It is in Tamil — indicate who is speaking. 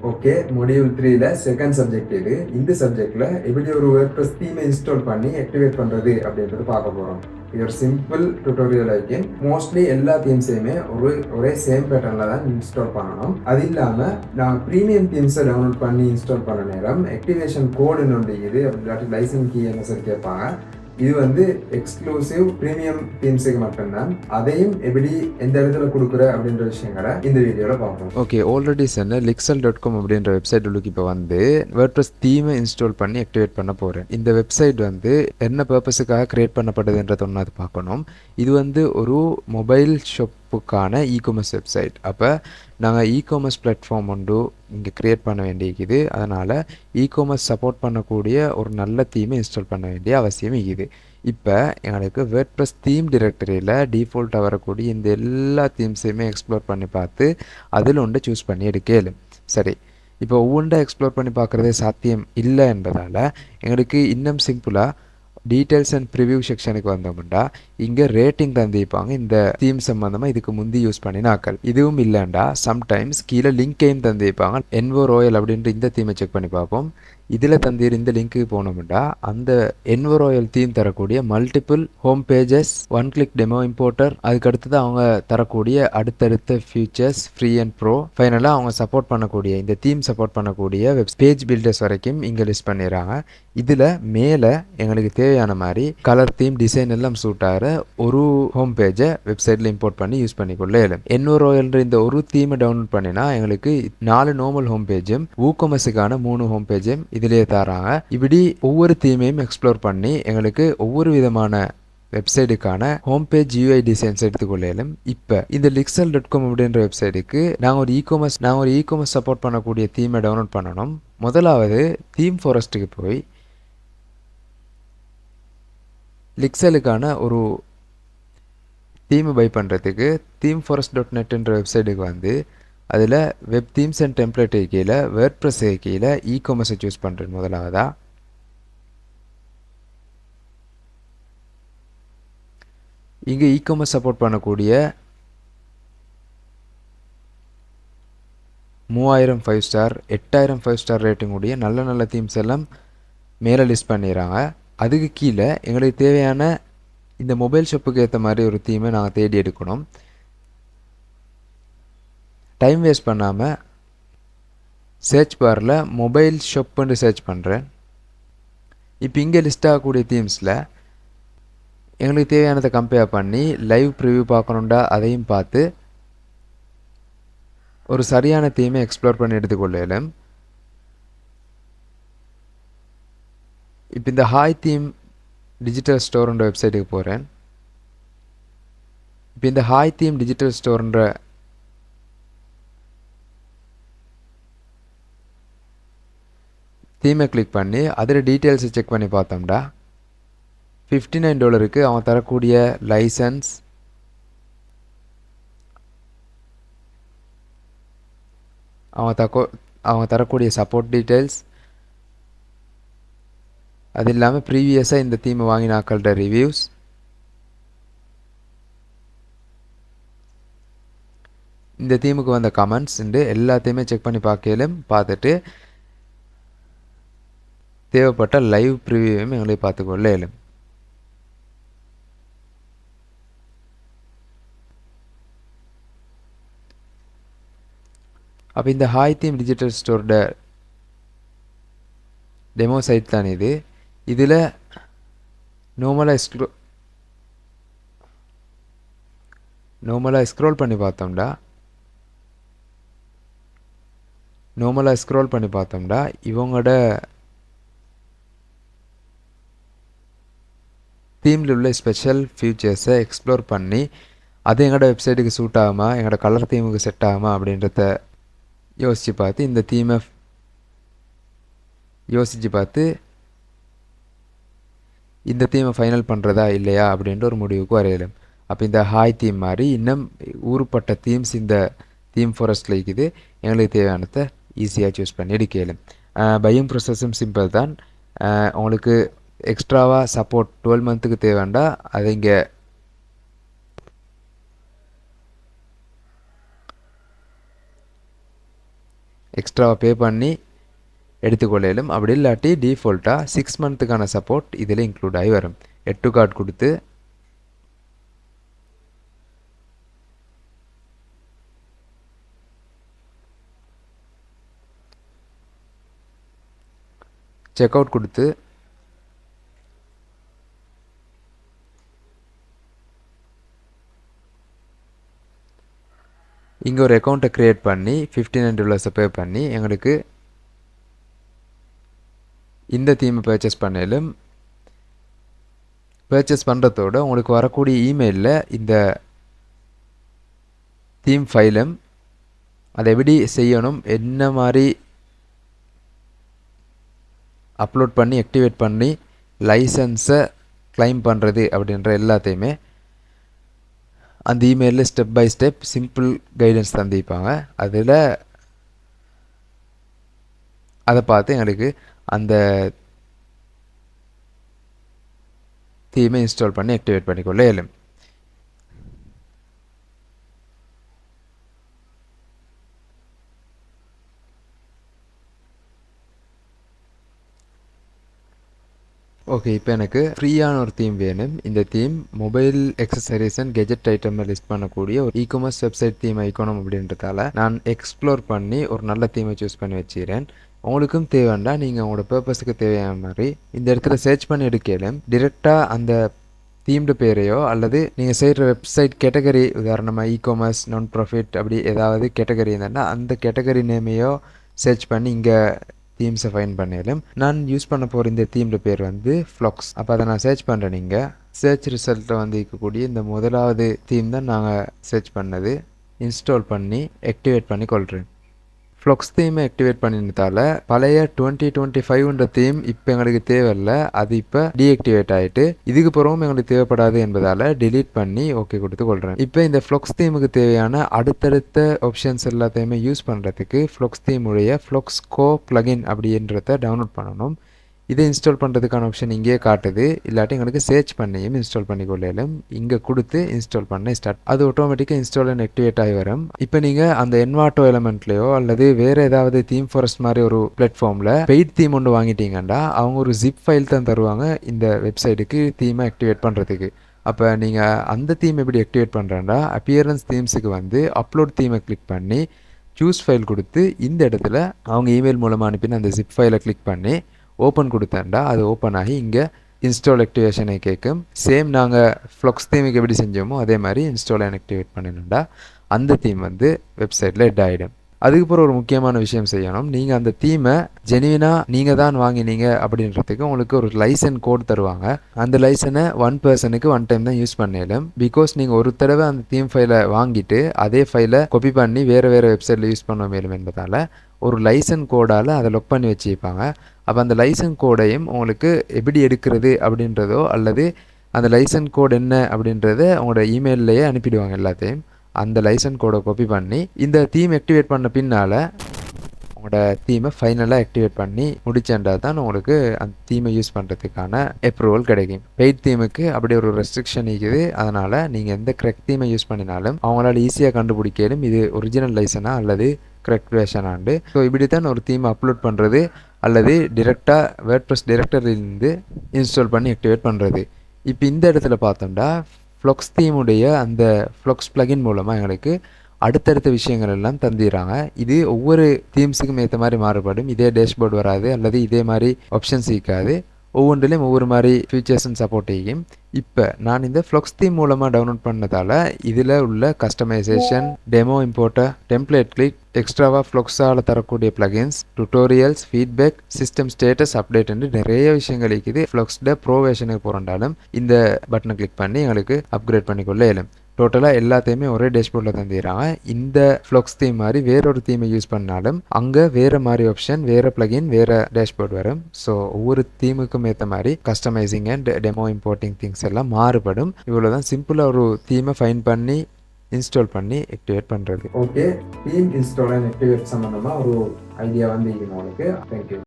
Speaker 1: ஓகே, மாடியூல் 3ல செகண்ட் சப்ஜெக்ட் இது. இந்த சப்ஜெக்ட்ல எப்படி ஒரு WordPress தீமை இன்ஸ்டால் பண்ணி ஆக்டிவேட் பண்றது அப்படின்றது பார்க்க போறோம். இது ஒரு சிம்பிள் டியூட்டோரியல் ஆகிக்கும். மோஸ்ட்லி எல்லா தீம்ஸையுமே ஒரே சேம் பேட்டர்ன்ல தான் இன்ஸ்டால் பண்ணணும். அது இல்லாம நான் ப்ரீமியம் தீம்ஸை டவுன்லோட் பண்ணி இன்ஸ்டால் பண்ண நேரம் ஆக்டிவேஷன் கோடுன்னு ஒன்று இது, அப்படி இல்லாட்டி லைசன்ஸ் கீ என்ன சரி கேட்பாங்க. இது வந்து எக்ஸ்க்ளூசிவ் ப்ரீமியம் தீம்ஸுக்கு மட்டும்தான். அதையும் எப்படி எந்த இடத்துல கொடுக்குற அப்படின்ற விஷயங்களை இந்த வீடியோவில் பார்ப்போம். ஓகே, ஆல்ரெடி சொன்ன lixel.com அப்படின்ற வெப்சைட் உள்ளுக்கு இப்போ வந்து வேர்ட்பிரஸ் தீமை இன்ஸ்டால் பண்ணி ஆக்டிவேட் பண்ண போகிறேன். இந்த வெப்சைட் வந்து என்ன பர்பஸுக்காக கிரியேட் பண்ணப்பட்டதுன்றத ஒன்று அது பார்க்கணும். இது வந்து ஒரு மொபைல் ஷாப்புக்கான இ-காமர்ஸ் வெப்சைட். அப்போ நாங்கள் இ-காமர்ஸ் பிளாட்ஃபார்ம் ஒன்று இங்கே க்ரியேட் பண்ண வேண்டியிருக்குது. அதனால் இ-காமர்ஸ் சப்போர்ட் பண்ணக்கூடிய ஒரு நல்ல தீமை இன்ஸ்டால் பண்ண வேண்டிய அவசியம் இருக்குது. இப்போ எங்களுக்கு வேர்ட்பிரஸ் தீம் டிரெக்டரியில் டிஃபால்ட்டாக வரக்கூடிய இந்த எல்லா தீம்ஸையுமே எக்ஸ்ப்ளோர் பண்ணி பார்த்து அதில் ஒன்று சூஸ் பண்ணி எடுக்கலும். சரி, இப்போ ஒவ்வொன்றை எக்ஸ்ப்ளோர் பண்ணி பார்க்குறதே சாத்தியம் இல்லை என்பதால் எங்களுக்கு இன்னும் சிம்பிளாக டீட்டெயில்ஸ் அண்ட் ப்ரிவியூ செக்ஷனுக்கு வந்தோம்னா இங்கே ரேட்டிங் தந்திருப்பாங்க இந்த தீம் சம்மந்தமாக இதுக்கு முந்தி யூஸ் பண்ணினாக்கள். இதுவும் இல்லைண்டா சம்டைம்ஸ் கீழே லிங்கையும் தந்திருப்பாங்க. என்வோ ராயல் அப்படின்ட்டு இந்த தீமை செக் பண்ணி பார்ப்போம். இதில் தந்தீர் இந்த லிங்க்கு போனோம்னா அந்த என்வோ ராயல் தீம் தரக்கூடிய multiple home pages, one click demo importer, அதுக்கு அடுத்தது அவங்க தரக்கூடிய அடுத்தடுத்த ஃபியூச்சர்ஸ் ஃப்ரீ அண்ட் ப்ரோ, ஃபைனலாக அவங்க சப்போர்ட் பண்ணக்கூடிய இந்த தீம் சப்போர்ட் பண்ணக்கூடிய பேஜ் பில்டர்ஸ் வரைக்கும் இங்கே லிஸ்ட் பண்ணிடுறாங்க. இதில் மேலே எங்களுக்கு தேவையான மாதிரி கலர் தீம் டிசைன் எல்லாம் சூட் ஆகிற ஒரு ஹோம் பேஜை வெப்சைட்டில் இம்போர்ட் பண்ணி யூஸ் பண்ணிக்கொள்ள இயலும். என்வோ ராயல்ன்ற இந்த ஒரு தீமை டவுன்லோட் பண்ணினா எங்களுக்கு 4 நார்மல் ஹோம் பேஜும் WooCommerceக்கான 3 ஹோம் பேஜும் இதிலே தராங்க. இப்படி ஒவ்வொரு தீமையும் எக்ஸ்ப்ளோர் பண்ணி எங்களுக்கு ஒவ்வொரு விதமான வெப்சைட்டுக்கான ஹோம் பேஜ் யூஐ டிசைன்ஸ் எடுத்துக்கொள்ளும். இப்போ இந்த lixel.com அப்படின்ற வெப்சைட்டுக்கு நாங்கள் ஒரு இ-காமர்ஸ் சப்போர்ட் பண்ணக்கூடிய தீமை டவுன்லோட் பண்ணணும். முதலாவது தீம் ஃபாரஸ்ட்டுக்கு போய் லிக்ஸலுக்கான ஒரு தீமை பை பண்ணுறதுக்கு themeforest.netன்ற வெப்சைட்டுக்கு வந்து அதில் வெப் தீம்ஸ் அண்ட் டெம்ப்ளேட் கீழே வேர்ட்பிரஸ் கீழே இ-காமர்ஸை சூஸ் பண்ணுறேன். முதலாவதா இங்கே இ-காமர்ஸ் சப்போர்ட் பண்ணக்கூடிய 3000 5 ஸ்டார் 8000 5 ஸ்டார் ரேட்டிங் உடைய நல்ல நல்ல தீம்ஸ் எல்லாம் மேலே லிஸ்ட் பண்ணிடுறாங்க. அதுக்கு கீழே எங்களுக்கு தேவையான இந்த மொபைல் ஷாப்புக்கு ஏற்ற மாதிரி ஒரு தீமை நாங்கள் தேடி எடுக்கணும். டைம் வேஸ்ட் பண்ணாமல் சர்ச் பாரில் மொபைல் ஷாப்புன்னு சர்ச் பண்ணுறேன். இப்போ இங்கே லிஸ்ட் ஆகக்கூடிய தீம்ஸில் எங்களுக்கு தேவையானதை கம்பேர் பண்ணி லைவ் ப்ரிவ்யூ பார்க்கணுண்டா அதையும் பார்த்து ஒரு சரியான தீமை எக்ஸ்ப்ளோர் பண்ணி எடுத்துக்கொள்ளலும். இப்போ இந்த ஹாய் தீம் டிஜிட்டல் ஸ்டோர்ன்ற வெப்சைட்டுக்கு போகிறேன். இப்போ இந்த ஹாய் தீம் டிஜிட்டல் ஸ்டோர்ன்ற தீமை கிளிக் பண்ணி அதில் டீட்டெயில்ஸை செக் பண்ணி பார்த்தோம்டா $59 அவன் தரக்கூடிய லைசன்ஸ், அவன் தரக்கூடிய சப்போர்ட் டீட்டெயில்ஸ், அது இல்லாமல் ப்ரீவியஸாக இந்த தீமை வாங்கினாக்கள்கிட்ட ரிவ்யூஸ், இந்த தீமுக்கு வந்த கமெண்ட்ஸ் எல்லாத்தையுமே செக் பண்ணி பார்த்துட்டு தேவைப்பட்ட லைவ் ப்ரிவியூவையும் எங்களுக்கு பார்த்துக்கொள்ள இயலும். அப்போ இந்த ஹாய் தீம் டிஜிட்டல் ஸ்டோரோட டெமோ சைட் தான் இது. இதில் நார்மலாக ஸ்க்ரோல் பண்ணி பார்த்தோம்டா இவங்களோட தீமில் உள்ள ஸ்பெஷல் ஃபியூச்சர்ஸை எக்ஸ்ப்ளோர் பண்ணி அது எங்களோட வெப்சைட்டுக்கு சூட் ஆகுமா, எங்களோட கலர் தீமுக்கு செட் ஆகுமா அப்படின்றத யோசித்து பார்த்து இந்த தீமை ஃபைனல் பண்ணுறதா இல்லையா அப்படின்ற ஒரு முடிவுக்கு வரையலும். அப்போ இந்த ஹாய் தீம் மாதிரி இன்னும் ஊறுப்பட்ட தீம்ஸ் இந்த தீம் ஃபாரஸ்ட்டில் இருக்குது. எங்களுக்கு தேவையானதை ஈஸியாக சூஸ் பண்ணி எடுக்கலும். பையிங் ப்ரொசஸும் சிம்பிள் தான். உங்களுக்கு எக்ஸ்ட்ராவாக சப்போர்ட் 12 மந்த்துக்கு தேவைண்டா அதை இங்கே
Speaker 2: எக்ஸ்ட்ராவாக பே பண்ணி எடுத்துக்கொள்ளையிலும். அப்படி இல்லாட்டி டிஃபால்ட்டாக 6 மந்த்துக்கான சப்போர்ட் இதில் இன்க்ளூட் ஆகி வரும். 8 கார்டு கொடுத்து செக் அவுட் கொடுத்து இங்கே ஒரு அக்கௌண்ட்டை க்ரியேட் பண்ணி $59 பே பண்ணி எங்களுக்கு இந்த தீமை பர்ச்சேஸ் பண்ணலும். பர்ச்சேஸ் பண்ணுறதோடு உங்களுக்கு வரக்கூடிய இமெயிலில் இந்த தீம் ஃபைலும் அதை எப்படி செய்யணும், என்ன மாதிரி அப்லோட் பண்ணி ஆக்டிவேட் பண்ணி லைசன்ஸை கிளைம் பண்ணுறது அப்படின்ற எல்லாத்தையுமே அந்த இமெயிலில் step by step simple guidance தந்திருப்பாங்க. அதில் அதை பார்த்து எங்களுக்கு அந்த தீமை இன்ஸ்டால் பண்ணி ஆக்டிவேட் பண்ணிக்கொள்ள இயலும். ஓகே, இப்போ எனக்கு ஃப்ரீயான ஒரு தீம் வேணும். இந்த theme mobile accessories and gazette item list பண்ணக்கூடிய ஒரு இ-காமர்ஸ் வெப்சைட் தீம் ஐக்கணும் அப்படின்றதால நான் எக்ஸ்ப்ளோர் பண்ணி ஒரு நல்ல தீமை சூஸ் பண்ணி வச்சுக்கிறேன். உங்களுக்கும் தேவைண்டா நீங்கள் உங்களோட பர்பஸுக்கு தேவையான மாதிரி இந்த இடத்துல சர்ச் பண்ணி எடுக்கலாம். டிரெக்டாக அந்த தீம்டு பேரையோ அல்லது நீங்கள் செய்கிற வெப்சைட் கேட்டகரி, உதாரணமாக இ-காமர்ஸ், நான் ப்ராஃபிட் அப்படி ஏதாவது கேட்டகரி இருந்தால் அந்த கேட்டகரி நேமையோ சர்ச் பண்ணி இங்கே தீம்ஸை ஃபைன் பண்ணிடலாம். நான் யூஸ் பண்ண போகிற இந்த தீம்டு பேர் வந்து ஃப்ளாக்ஸ். அப்போ அதை நான் சர்ச் பண்ணுறேன். நீங்கள் சர்ச் ரிசல்ட்டில் வந்து இருக்கக்கூடிய இந்த முதலாவது தீம் தான் நாங்கள் சர்ச் பண்ணது. இன்ஸ்டால் பண்ணி ஆக்டிவேட் பண்ணி கொள்கிறேன். ஃப்ளாக்ஸ் தீமை ஆக்டிவேட் பண்ணினதால பழைய 2025 தீம் இப்போ எங்களுக்கு தேவையில்லை, அது இப்போ டீஆக்டிவேட் ஆகிட்டு இதுக்கு பிறகும் எங்களுக்கு தேவைப்படாது என்பதால் டிலீட் பண்ணி ஓகே கொடுத்து கொள்கிறேன். இப்போ இந்த ஃப்ளாக்ஸ் தீமுக்கு தேவையான அடுத்தடுத்த ஆப்ஷன்ஸ் எல்லாத்தையுமே யூஸ் பண்ணுறதுக்கு ஃப்ளாக்ஸ் தீமுடைய ஃப்ளாக்ஸ் கோ பிளகின் அப்படின்றத டவுன்லோட் பண்ணணும். இதை இன்ஸ்டால் பண்ணுறதுக்கான ஆப்ஷன் இங்கேயே காட்டுது. இல்லாட்டி எங்களுக்கு சர்ச் பண்ணியும் இன்ஸ்டால் பண்ணி கொள்ளலும். இங்கே கொடுத்து இன்ஸ்டால் பண்ண ஸ்டார்ட், அது ஆட்டோமேட்டிக்காக இன்ஸ்டால் அண்ட் ஆக்டிவேட் ஆகி வரும். இப்போ நீங்கள் அந்த என்வாட்டோ எலமெண்ட்லையோ அல்லது வேறு ஏதாவது தீம் ஃபாரஸ்ட் மாதிரி ஒரு பிளாட்ஃபார்மில் பெய்ட் தீம் ஒன்று வாங்கிட்டீங்கன்னா அவங்க ஒரு ஜிப் ஃபைல் தான் தருவாங்க இந்த வெப்சைட்டுக்கு தீமை ஆக்டிவேட் பண்ணுறதுக்கு. அப்போ நீங்கள் அந்த தீம் எப்படி ஆக்டிவேட் பண்ணுறேன்னா அப்பியரன்ஸ் தீம்ஸுக்கு வந்து அப்லோட் தீமை கிளிக் பண்ணி சூஸ் ஃபைல் கொடுத்து இந்த இடத்துல அவங்க இமெயில் மூலமாக அனுப்பின அந்த ஜிப் ஃபைலை கிளிக் பண்ணி ஓப்பன் கொடுத்தேன்டா அது ஓப்பன் ஆகி இங்கே இன்ஸ்டால் ஆக்டிவேஷனை கேட்கும். சேம் நாங்கள் ஃப்ளாக்ஸ் தீமுக்கு எப்படி செஞ்சோமோ அதே மாதிரி இன்ஸ்டால் அண்ட் ஆக்டிவேட் பண்ணினோம்டா அந்த தீம் வந்து வெப்சைட்டில் ஹெட் ஆகிடும். அதுக்கப்புறம் ஒரு முக்கியமான விஷயம் செய்யணும். நீங்கள் அந்த தீமை ஜெனுவினாக நீங்கள் தான் வாங்கினீங்க அப்படின்றதுக்கு உங்களுக்கு ஒரு லைசன் கோட் தருவாங்க. அந்த லைசனை 1 பர்சனுக்கு 1 டைம் தான் யூஸ் பண்ணிடலாம். பிகாஸ் நீங்கள் ஒரு தடவை அந்த தீம் ஃபைலை வாங்கிட்டு அதே ஃபைலை காப்பி பண்ணி வேறு வெப்சைட்டில் யூஸ் பண்ண மேலும் என்பதால் ஒரு லைசன் கோடால் அதை லொக் பண்ணி வச்சுருப்பாங்க. அப்போ அந்த லைசன் கோடையும் உங்களுக்கு எப்படி எடுக்கிறது அப்படின்றதோ அல்லது அந்த லைசன் கோட் என்ன அப்படின்றத உங்களோட இமெயிலேயே அனுப்பிடுவாங்க எல்லாத்தையும். அந்த லைசன் கோடை காப்பி பண்ணி இந்த தீம் ஆக்டிவேட் பண்ண பின்னால் உங்களோட தீமை ஃபைனலாக ஆக்டிவேட் பண்ணி முடிச்சேன்டா தான் உங்களுக்கு அந்த தீமை யூஸ் பண்ணுறதுக்கான அப்ரூவல் கிடைக்கும். பெய்ட் தீமுக்கு அப்படி ஒரு ரெஸ்ட்ரிக்ஷன் இருக்குது. அதனால் நீங்கள் எந்த கரெக்ட் தீமை யூஸ் பண்ணினாலும் அவங்களால ஈஸியாக கண்டுபிடிக்கலும் இது ஒரிஜினல் லைசனா அல்லது கரெக்ட் வேர்ஷனாண்டு. ஸோ இப்படி தான் ஒரு தீமை அப்லோட் பண்ணுறது அல்லது டிரெக்டாக வேர்ட்ப்ரெஸ் டைரக்டரியிலேருந்து இன்ஸ்டால் பண்ணி ஆக்டிவேட் பண்ணுறது. இப்போ இந்த இடத்துல பார்த்தோம்னா ஃப்ளாக்ஸ் தீமுடைய அந்த ஃப்ளாக்ஸ் பிளகின் மூலமாக எங்களுக்கு அடுத்தடுத்த விஷயங்கள் எல்லாம் தந்துடுறாங்க. இது ஒவ்வொரு தீம்ஸுக்கும் ஏற்ற மாதிரி மாறுபடும். இதே டேஷ்போர்டு வராது அல்லது இதே மாதிரி ஆப்ஷன்ஸ் இருக்காது. ஒவ்வொன்றிலையும் ஒவ்வொரு மாதிரி ஃபீச்சர்ஸும் சப்போர்ட் செய்யும். இப்போ நான் இந்த ஃப்ளாக்ஸ் தீம் மூலமாக டவுன்லோட் பண்ணதால் இதில் உள்ள customisation, demo importer, template click, எக்ஸ்ட்ராவாக ஃப்ளாக்ஸால் தரக்கூடிய plugins, tutorials, feedback, system status update என்று நிறைய விஷயங்கள் இருக்குது. ஃப்ளாக்ஸ்ட ப்ரோ வெர்ஷனுக்கு போகிறோண்டாலும் இந்த பட்டனை கிளிக் பண்ணி எங்களுக்கு அப்கிரேட் பண்ணிக்கொள்ள இயலும். டோட்டலாக எல்லாத்தையுமே ஒரே டேஷ்போர்டில் தந்துடுறாங்க. இந்த ஃப்ளாக்ஸ் தீம் மாதிரி வேறொரு தீமை யூஸ் பண்ணாலும் அங்கே வேறு மாதிரி ஆப்ஷன், வேறு பிளகின், வேறு டேஷ்போர்ட் வரும். ஸோ ஒவ்வொரு தீமுக்கும் ஏற்ற மாதிரி customising and demo importing things எல்லாம் மாறுபடும். இவ்வளோ தான் சிம்பிளாக ஒரு தீமை ஃபைன் பண்ணி இன்ஸ்டால் பண்ணி ஆக்டிவேட் பண்ணுறது.
Speaker 1: Okay, theme install and activate சம்மந்தமாக ஒரு ஐடியா வந்து உங்களுக்கு. தேங்க்யூ.